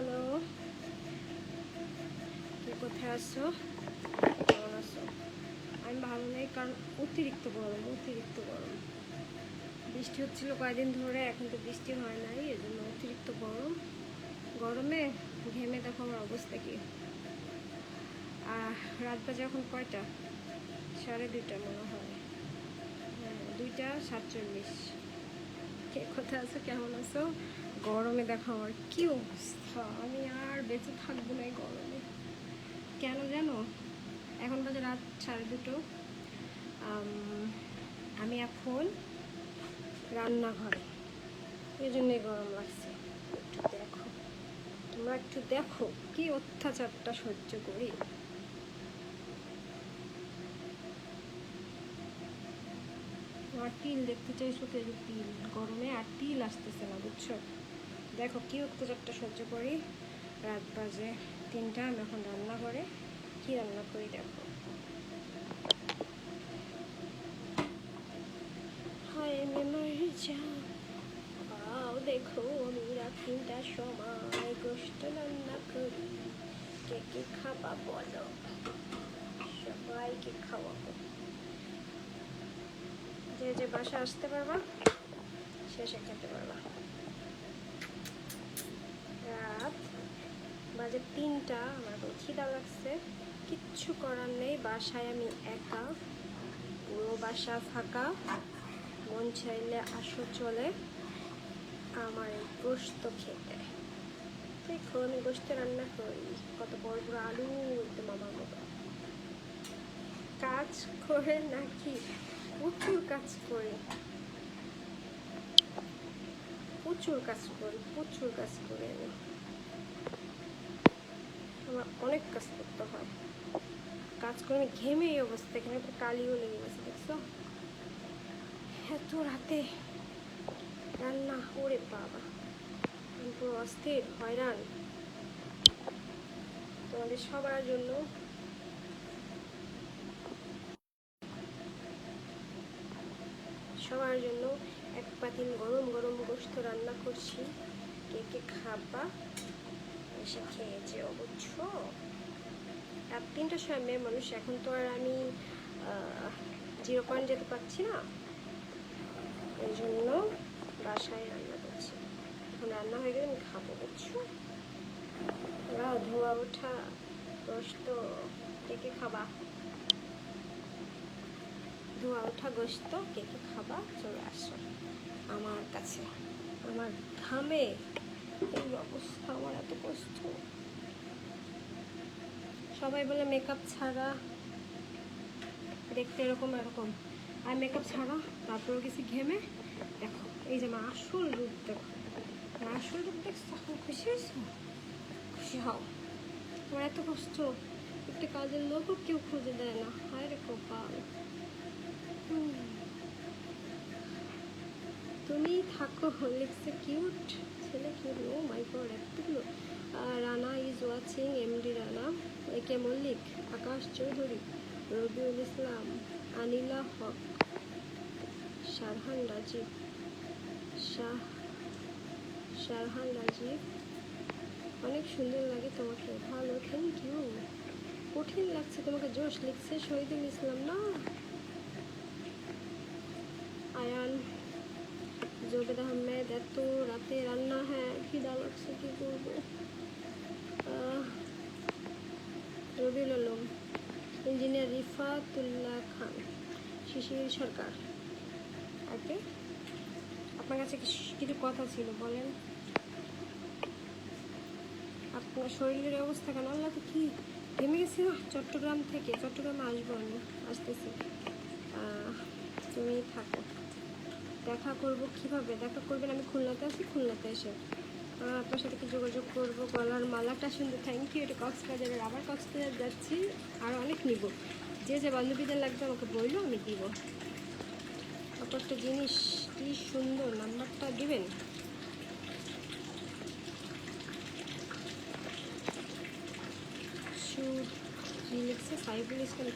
Hello, কে কোথায় আছো? কেমন আছো? আমি ভালো নেই, কারণ অতিরিক্ত গরম। বৃষ্টি হচ্ছিল কয়েকদিন ধরে, এখন তো বৃষ্টি হয় নাই, এই জন্য অতিরিক্ত গরম। গরমে ঘেমে দেখো আমার অবস্থা কি। রাত বাজে এখন কয়টা? 2:30 মনে হয়। হ্যাঁ, 2:47। কে কোথায় আছো, কেমন আছো? গরমে দেখো আমার কি অবস্থা। আমি আর বেঁচে থাকবো না এই গরমে। কেন জানো? এখন বাজে রাত 2:30। আমি এখন রান্নাঘরে, এই জন্যই গরম লাগছে। একটু দেখো, তোমরা একটু দেখো কি অত্যাচারটা সহ্য করি। আর তিল দেখতে চাইছো তো? তিল গরমে আর তিল আসতেছে না, বুঝছো? দেখো কি অত্যাচারটা সহ্য করি। রাত বাজে 3টা, আমি এখন রান্না করে কি রান্না করি দেখো। হায় আমি মরে যাও, দেখো আমি রাত 3টার সময় গোশত রান্না করি। কে কে খাবা বলো? সবাইকে খাওয়াবো। যে যে বাসা আসতে পারবা শেষে খেতে পারবা। রাত বাজে 3টা, আমার তো খিদা লাগছে। কিচ্ছু করার নেই, বাসায় আমি একা, পুরো বাসা ফাঁকা। মন চাইলে আসো চলে আমার এই গোশত খেতে। দেখো আমি গোশত রান্না করি, কত বড় বড় আলু, একদম আমার মতো। কাজ করে নাকি? প্রচুর কাজ করি, আমি। আমার অনেক কাজ করতে হয়, কাজ করে আমি ঘেমে এই অবস্থা। এখানে তো কালিও লেগে গেছে, দেখছো? এত রাতে রান্না, ওরে বাবা, আমি পুরো অস্থির, হয়রান। তোমাদের সবার জন্য এক পাতিল গরম গরম গোশত রান্না করছি। কে কে খাবা এসে খেয়ে যেও, বুঝছো? রাত 3টার সময় মেয়ে মানুষ, এখন তো আর আমি 0 পয়েন্ট যেতে পারছি না, এই জন্য বাসায় রান্না করছি। এখন রান্না হয়ে গেলে আমি খাবো, বুঝছো? ধোয়া ওঠা গোশত, কে কে খাবা? ধোয়া ওঠা গোশত কে কে খাবা চলে আসো আমার কাছে। আমার ঘামে এই অবস্থা, আমার এত কষ্ট। সবাই বলে মেকআপ ছাড়া দেখতে এরকম, আর মেকআপ ছাড়া তারপরেও কিছু ঘেমে। দেখো এই যে আমার আসল রূপ, দেখো আসল রূপ দেখছো? খুশি হয়েছো? খুশি হও। আমার এত কষ্ট, একটা কাজের লোকও কেউ খুঁজে দেয় না। হায় রে কপাল। তুমি থাকো লিখছে কিউট ছেলে, কিউট। ও মাই গড, এতগুলো। Rana is watching, MD Rana, একে মল্লিক, আকাশ চৌধুরী, রবিউল ইসলাম, আনিলা হক, শারহান রাজীব, অনেক সুন্দর লাগে তোমাকে, ভালো, থ্যাংক ইউ। কঠিন লাগছে তোমাকে, জোশ লিখছে শহীদুল ইসলাম না, আয়ান, জোবেদ আহমেদ। এত রাতে রান্না, হ্যাঁ খিদা লাগছে, কী করবো। রবিউল আলম, ইঞ্জিনিয়ার রিফাতুল্লাহ খান, শিশির সরকার। ওকে, আপনার কাছে কিছু কথা ছিল, বলেন। আপনার শরীরের অবস্থা কেন? আল্লাহ তো কি ঘেমে গেছি না। চট্টগ্রামে আসবো, আমি আসতেছি। তুমি থাকো, দেখা করবো। কিভাবে দেখা করবেন? আমি খুলনাতে আছি, খুলনাতে এসে আপনার সাথে কি যোগাযোগ করবো। গলার মালাটা সুন্দর, থ্যাংক ইউ। এটা কক্সবাজারের, আবার কক্সবাজার যাচ্ছি, আর অনেক নিব। যে যে বান্ধবীদের লাগবে আমাকে বললো, আমি দিব। একটা জিনিস কি সুন্দর, নাম্বারটা দিবেন। লিখছে সাইফুল ইসলাম,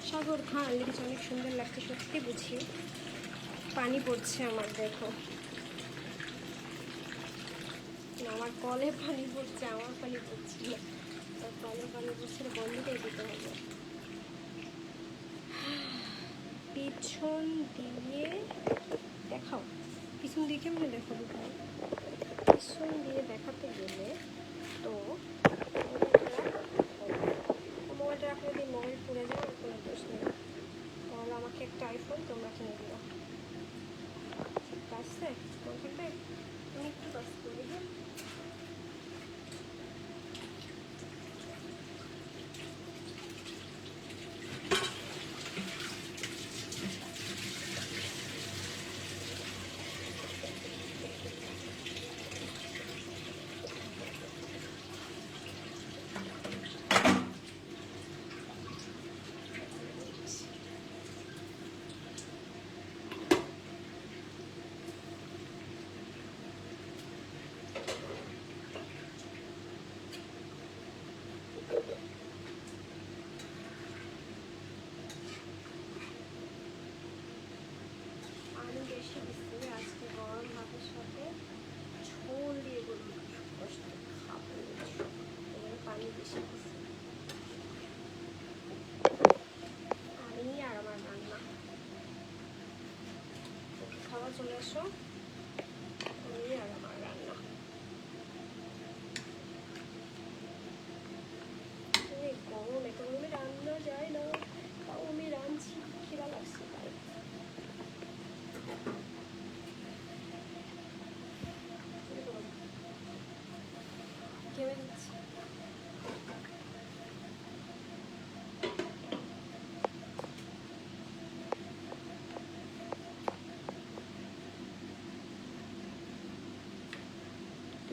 সাগর খান লিখেছে, অনেক সুন্দর লাগছে, সত্যি বুঝি। পানি পড়ছে আমার, দেখো। না, আমার কলে পানি পড়ছে, আমার পানি পড়ছে না, কলে পানি পড়ছে, বন্ধটাই দিতে হবে। পিছন দিয়ে দেখাও, পিছন দিয়ে কেমনে দেখাবো ভাই? পিছন দিয়ে দেখাতে গেলে তো মোবাইলটা রাখলে যদি মোবাইল পুড়ে যায় আর কোনো দোষ নেই, তাহলে আমাকে একটা আইফোন তোমরা কিনে দিও, ঠিক আছে? মনে থাকবে? আমি একটু কাজ করি। হ্যাঁ, আমি বেশি দিচ্ছি আজকে গরম ভাতের সাথে ঝোল দিয়ে গরুর মাংস কষ্ট খাবো, এখানে পানি বেশি দিচ্ছি। আমি আর আমার রান্না খাওয়া চলে আসো, আমি আর আমার রান্না। গরম, এত গরমে রান্না যায় না, তাও আমি রাঁধছি, খিদা লাগছে তাই। কেমন দিচ্ছি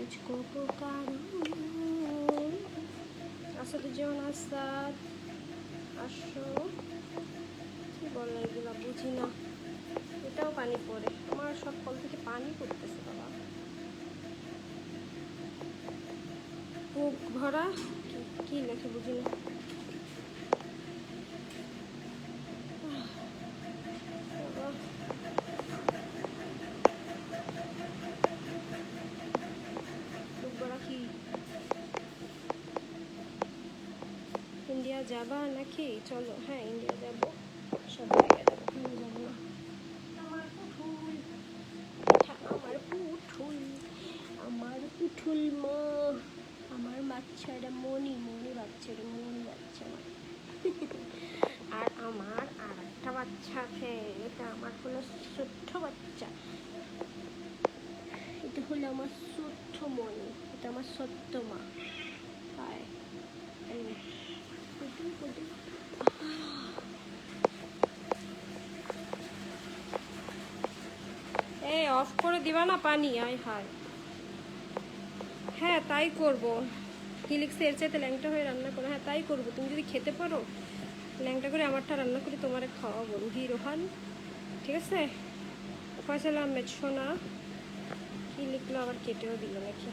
तुझको पुकारूं। আসাদুজ্জামান আসাদ, আসো। কি বলে এগুলো বুঝি না, এটাও পানি পড়ে, আমার সব কল থেকে পানি পড়তেছে বাবা। বুক ভরা কি লেখে বুঝি না। বুক ভরা কি ইন্ডিয়া যাবা নাকি? চলো, হ্যাঁ ইন্ডিয়া যাবো, সব জায়গায় যাবো, কেন যাবো না? আমার পুঠুল, আমার পুঠুল, আমার পুঠুল মা, আমার বাচ্চাটা মনি, মনি বাচ্চাটা, মনি বাচ্চা আমার। আর আমার আর একটা বাচ্চা আছে, এটা আমার হলো ছোট্ট বাচ্চা, এটা হলো আমার ছোট্ট মনি, এটা আমার ছোট্ট মা। হায় এই অফ করে দিবা না পানি? আয় হায়, হ্যাঁ তাই করব। কি লিখছে, এর চাইতে ল্যাংটা হয়ে রান্না করো? হ্যাঁ তাই করবো, তুমি যদি খেতে পারো ল্যাংটা করে আমারটা রান্না করে তোমারে খাওয়াবো, রুহি রোহান, ঠিক আছে? ফয়সাল আহমেদ সোনা, কি লিখলো আবার, কেটেও দিল নাকি?